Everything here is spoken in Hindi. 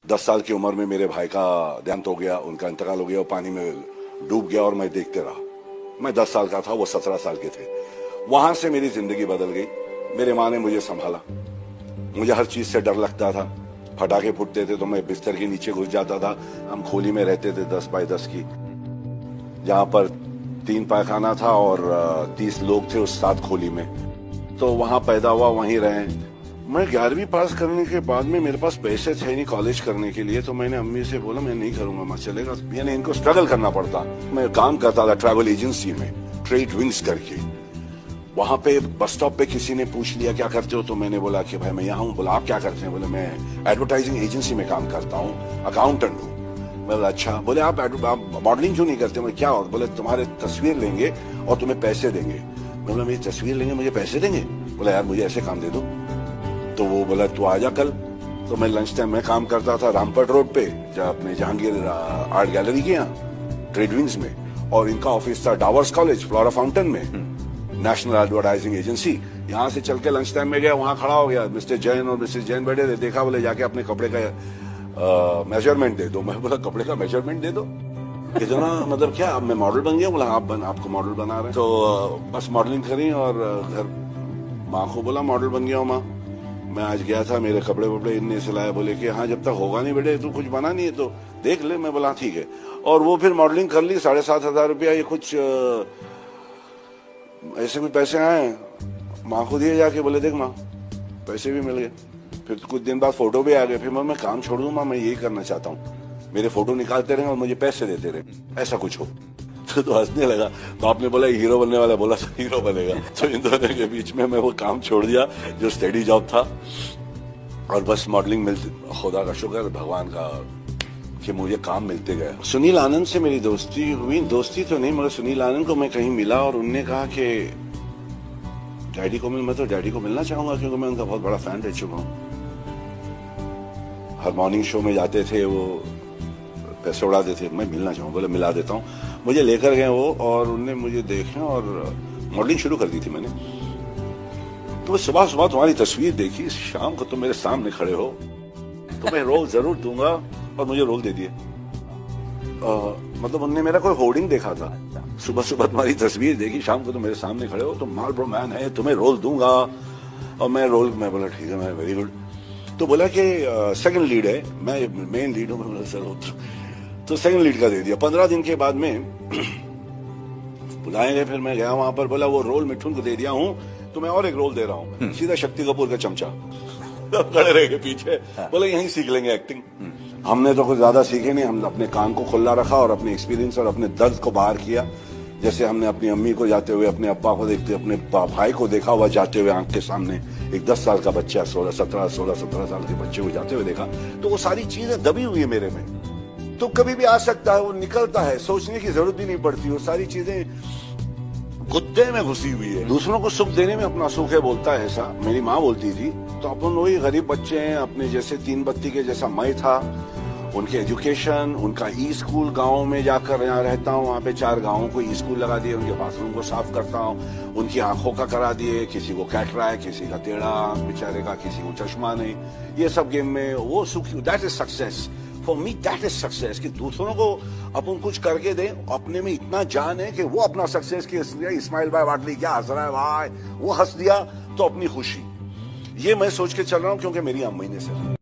10 साल की उम्र में मेरे भाई का देहांत हो गया, उनका इंतकाल हो गया, वो पानी में डूब गया और मैं देखते रहा। मैं 10 साल का था, वो 17 साल के थे। वहां से मेरी जिंदगी बदल गई। मेरे माँ ने मुझे संभाला। मुझे हर चीज से डर लगता था। पटाखे फूटते थे तो मैं बिस्तर के नीचे घुस जाता था। हम खोली में रहते थे 10 बाय 10 की, जहां पर 3 पायखाना था और 30 लोग थे उस 7 खोली में। तो वहां पैदा हुआ, वहीं रहे। मैं 11वीं पास करने के बाद में मेरे पास पैसे थे नहीं कॉलेज करने के लिए, तो मैंने अम्मी से बोला मैं नहीं करूंगा, मैं चलेगा। यानी इनको स्ट्रगल करना पड़ता। मैं काम करता था ट्रैवल एजेंसी में, ट्रेड विंग्स करके। वहां पे बस स्टॉप पे किसी ने पूछ लिया क्या करते हो, तो मैंने बोला कि भाई मैं यहाँ हूँ। बोला आप क्या करते हैं? बोले मैं एडवर्टाइजिंग एजेंसी में काम करता हूँ, अकाउंटेंट हूँ। मैं बोला अच्छा। बोले आप मॉडलिंग क्यों नहीं करते? मैं क्या? बोले तुम्हारे तस्वीर लेंगे और तुम्हें पैसे देंगे। मैं बोला मेरी तस्वीर लेंगे, मुझे पैसे देंगे? बोला यार मुझे ऐसे काम दे दो। तो वो बोला तू आ जा कल। तो मैं लंच टाइम में काम करता था रामपट रोड पे, अपने जहांगीर आर्ट गैलरी के यहाँ ट्रेड विंग्स में, और इनका ऑफिस था डावर्स कॉलेज फ्लोरा फाउंटेन में, नेशनल एडवर्टाइजिंग एजेंसी। यहाँ से चल के लंच टाइम में गया, वहां खड़ा हो गया। मिस्टर जैन और मिसेस जैन बैठे थे। देखा, बोले जाके अपने कपड़े का मेजरमेंट दे दो। मैं बोला कपड़े का मेजरमेंट दे दो? इतना मतलब क्या, अब मैं मॉडल बन गया? बोला आपको मॉडल बना रहे। तो बस मॉडलिंग करी और घर माँ को बोला मॉडल बन गया हूँ माँ। मैं आज गया था, मेरे कपड़े वपड़े इनने सिलाए। बोले कि हाँ जब तक होगा नहीं बेटे, तू कुछ बना नहीं है तो देख ले। मैं बोला ठीक है। और वो फिर मॉडलिंग कर ली। 7,500 रुपया ये कुछ ऐसे भी पैसे आए, माँ को दिए जाके। बोले देख माँ पैसे भी मिल गए। फिर कुछ दिन बाद फोटो भी आ गए। फिर मैं काम छोड़ दूं माँ, मैं यही करना चाहता हूँ, मेरे फोटो निकालते रहे और मुझे पैसे देते रहे, ऐसा कुछ हो। तो हंसने लगा। तो आपने बोला हीरो बनने वाला, बोला हीरो बनेगा। तो इन दोनों के बीच में मैं वो काम छोड़ दिया जो स्टडी जॉब था, और बस मॉडलिंग मिलती। खुदा का शुक्र, भगवान का, कि मुझे काम मिलते गए। सुनील आनंद से मेरी दोस्ती हुई। दोस्ती तो नहीं, मगर सुनील आनंद को मैं कहीं मिला और उनने कहा कि डैडी को मैं तो डैडी को मिलना चाहूंगा, क्योंकि मैं उनका बहुत बड़ा फैन रह चुका हूँ। हर मॉर्निंग शो में जाते थे, वो पैसे उड़ाते थे। मैं मिलना चाहूँ, बोले मिला देता हूँ। मुझे लेकर गए वो, और उनने मुझे देखा और मॉडलिंग शुरू कर दी थी मैंने। तो सुबह सुबह तुम्हारी तस्वीर देखी, शाम को तुम मेरे सामने खड़े हो, तो मैं रोल जरूर दूंगा, और मुझे रोल दे दिए। मतलब उनने मेरा कोई होर्डिंग देखा था, सुबह सुबह तुम्हारी तस्वीर देखी, शाम को तुम मेरे सामने खड़े हो, तुम मार्लबरो मैन है, तुम्हें रोल दूंगा। और मैं बोला ठीक है, मैं वेरी गुड। तो बोला कि सेकंड लीड है, मैं मेन लीड हूँ। तो सेकंड लीड का दे दिया। 15 दिन के बाद में बुलाएंगे। फिर मैं गया वहां पर, बोला वो रोल मिठुन को दे दिया हूँ, तो मैं और एक रोल दे रहा हूँ, सीधा शक्ति कपूर का चमचा। खड़े रह के पीछे, बोले यहीं सीख लेंगे एक्टिंग। हमने तो कुछ ज्यादा सीखे नहीं, हमने अपने कान को खुला रखा और अपने एक्सपीरियंस और अपने दर्द को बाहर किया। जैसे हमने अपनी अम्मी को जाते हुए, अपने अब्बा को देखते, अपने भाई को देखा हुआ जाते हुए आंख के सामने, एक 10 साल का बच्चा 16 17 साल के बच्चे को जाते हुए देखा। तो वो सारी चीजें दबी हुई है मेरे में, तो कभी भी आ सकता है, वो निकलता है, सोचने की जरूरत भी नहीं पड़ती। वो सारी चीजें गुद्दे में घुसी हुई है। दूसरों को सुख देने में अपना सुख है, बोलता है ऐसा मेरी माँ बोलती थी। तो अपन वही गरीब बच्चे हैं, अपने जैसे 3 बत्ती के जैसा मैं था। उनके एजुकेशन, उनका ई स्कूल, गाँव में जाकर यहाँ रहता हूँ, वहाँ पे 4 गाँवों को ई स्कूल लगा दिए, उनके बाथरूम को साफ करता हूँ, उनकी आंखों का करा दिए, किसी को कैटरा है, किसी का टेढ़ा आंख बेचारे का, किसी को चश्मा नहीं। ये सब गेम में वो सुख, that is success for me, that is success. कि दूसरों को अपन कुछ करके दें, अपने में इतना जान है कि वो अपना सक्सेस की इस्माइल भाई वाटली क्या हंस रहा है भाई, वो हंस दिया तो अपनी खुशी। ये मैं सोच के चल रहा हूँ, क्योंकि मेरी अम्मी ने से